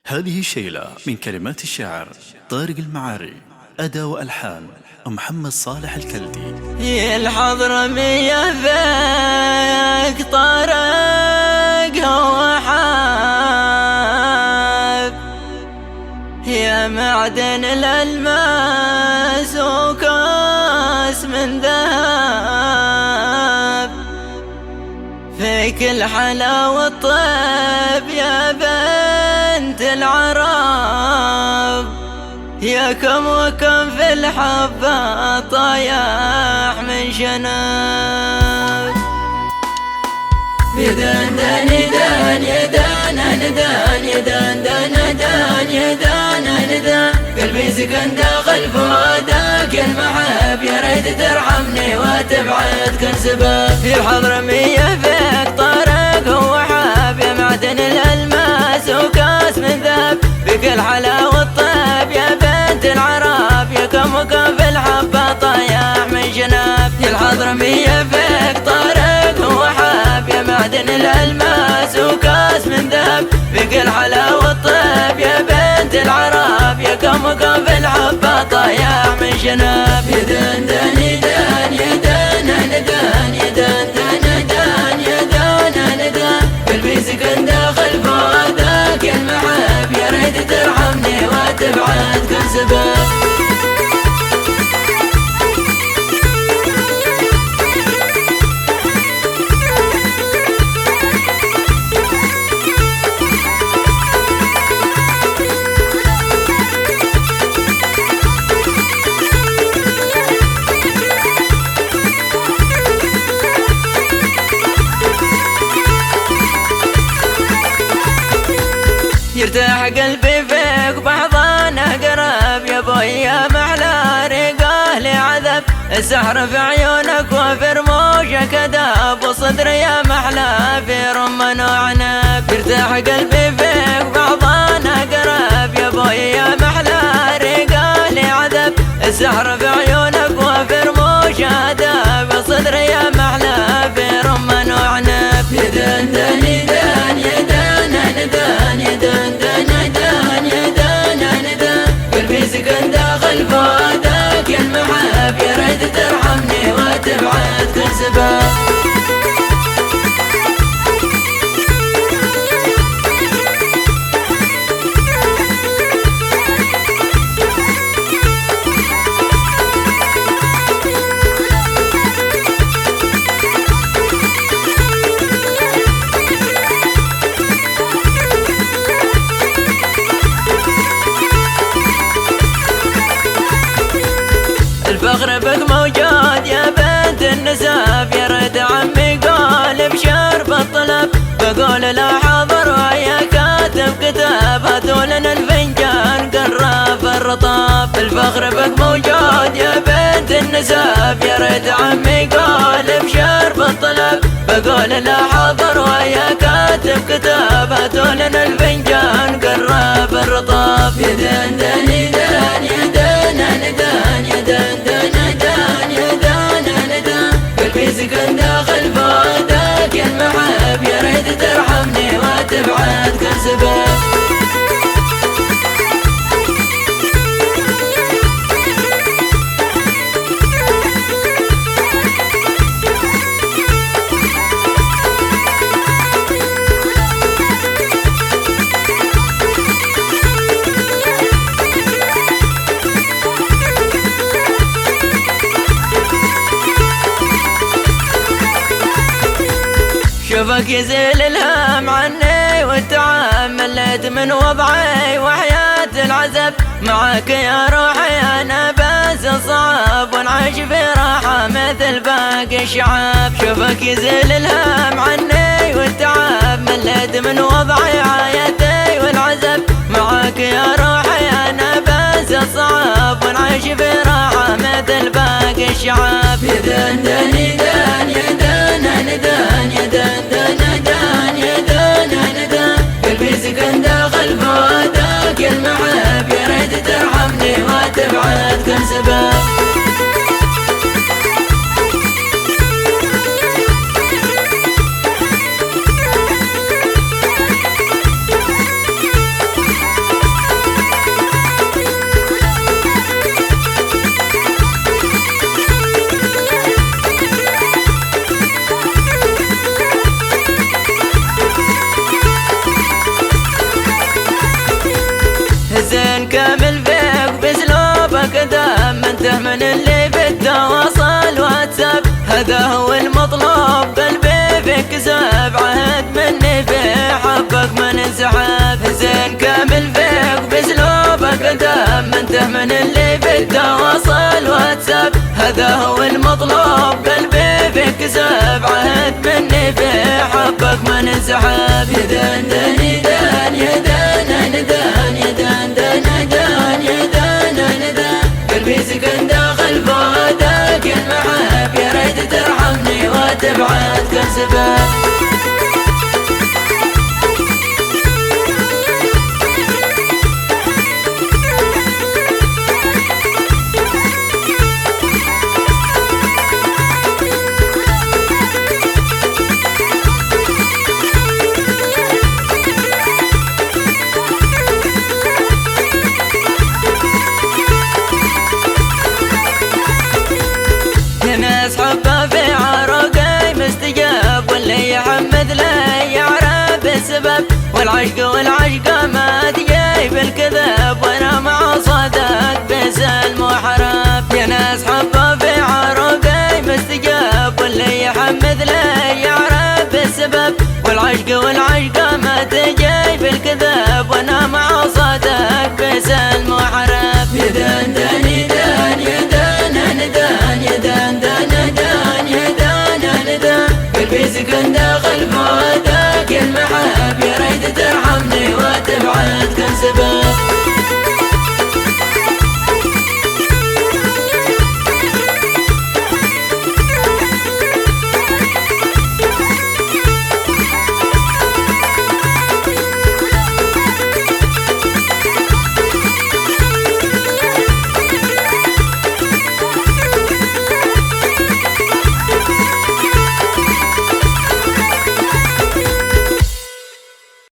هذه شيلة من كلمات الشاعر طارق المعاري، أداء وألحان محمد صالح الكلدي. هي الحضرمية فيك طارق وحاب، هي معدن الألماس وكاس من ذهب، فيك الحلا والطيب يا بنت العرب، يا كم وكم في الحبة طايح من شنب. يدان دان يدان يدان ندان يدان دان ندان يدان ندان، قلبي سكن داخل فؤادك يا المحب، يا ريت ترحمني وتبعد كل سبب. في الحضرمية فيك طارق وحاب، يا معدن الألماس وكاس من ذهب، فيك الحلا والطيب يا بنت العرب، يا كم وكم في الحبة طايح من شنب. في الحضرمية فيك طارق وحاب، يا معدن الألماس وكاس من ذهب، فيك الحلا والطيب يا بنت العرب، يا كم وكم في الحبة طايح من شنب. يدان دان يدان يدان ندان يدان دان ندان يدان ندان، قلبي سكن داخل فؤادك يا المحب، يا ريت ترحمني وتبعد كل سبب. يرتاح قلبي فيك بحضان قرب، يا بوي يا محلى رقاه لعذب، السحر في عيونك وفي رموشك داب، وصدري يا محلى في رمان وعنب. يرتاح قلبي فيك بحضان قرب، يا بوي يا محلى رقاه لعذب، السحر في عيونك وفي رموشك داب، وصدري يا محلى في رمان وعنب. يدان دان يدان يدان ندان يدان دان ندان يدان ندان، قلبي سكن داخل فؤادك يا المحب، يا ريت ترحمني وتبعد كل سبب. الفخر بك موجود يا بنت النسب، يا ريت عمي قال بشرف الطلب، بقول لا حاضر ويا كاتب كتاب، هاتوا لنا الفنجان قرب الرطاب. الفخر بك موجود يا بنت النسب، يا ريت عمي قال بشرف الطلب، بقول لا حاضر ويا كاتب كتاب، هاتوا لنا الفنجان قرب الرطاب. يدان دان يدان يدان ندان يدان دان ندان يدان ندان، قلبي سكن داخل فؤادك يا المحب، يا ريت ترحمني وتبعد كل سبب. شوفك يزيل الهم عني والتعب، مليت من وضعي وحياة العذب، معاك يا روحي أنا بس صعب، ونعيش في راحة مثل باقي الشعب. شوفك يزيل الهم عني والتعب، مليت من وضعي حياتي والعذب، معاك يا روحي أنا بس صعب، ونعيش في راحة مثل باقي الشعب. يدان دان يدان يدان ندان يدان دان ندان يدان ندان، قلبي سكن داخل فؤادك يا المحب، يا ريت ترحمني وتبعد كل سبب. هذا هو المطلوب قلبي فيك زاب عهد مني في حبك من انسحاب زين كامل فيك باسلوبك دام انته من اللي في التواصل واتساب هذا هو المطلوب قلبي فيك زاب عهد مني في حبك من انسحاب يا دان دان يا دان يا دان دان يا دان دان دان يا دان دان قلبي سكن داخل فؤادك المحب يا ريت ترحمني وتبعد كل سبب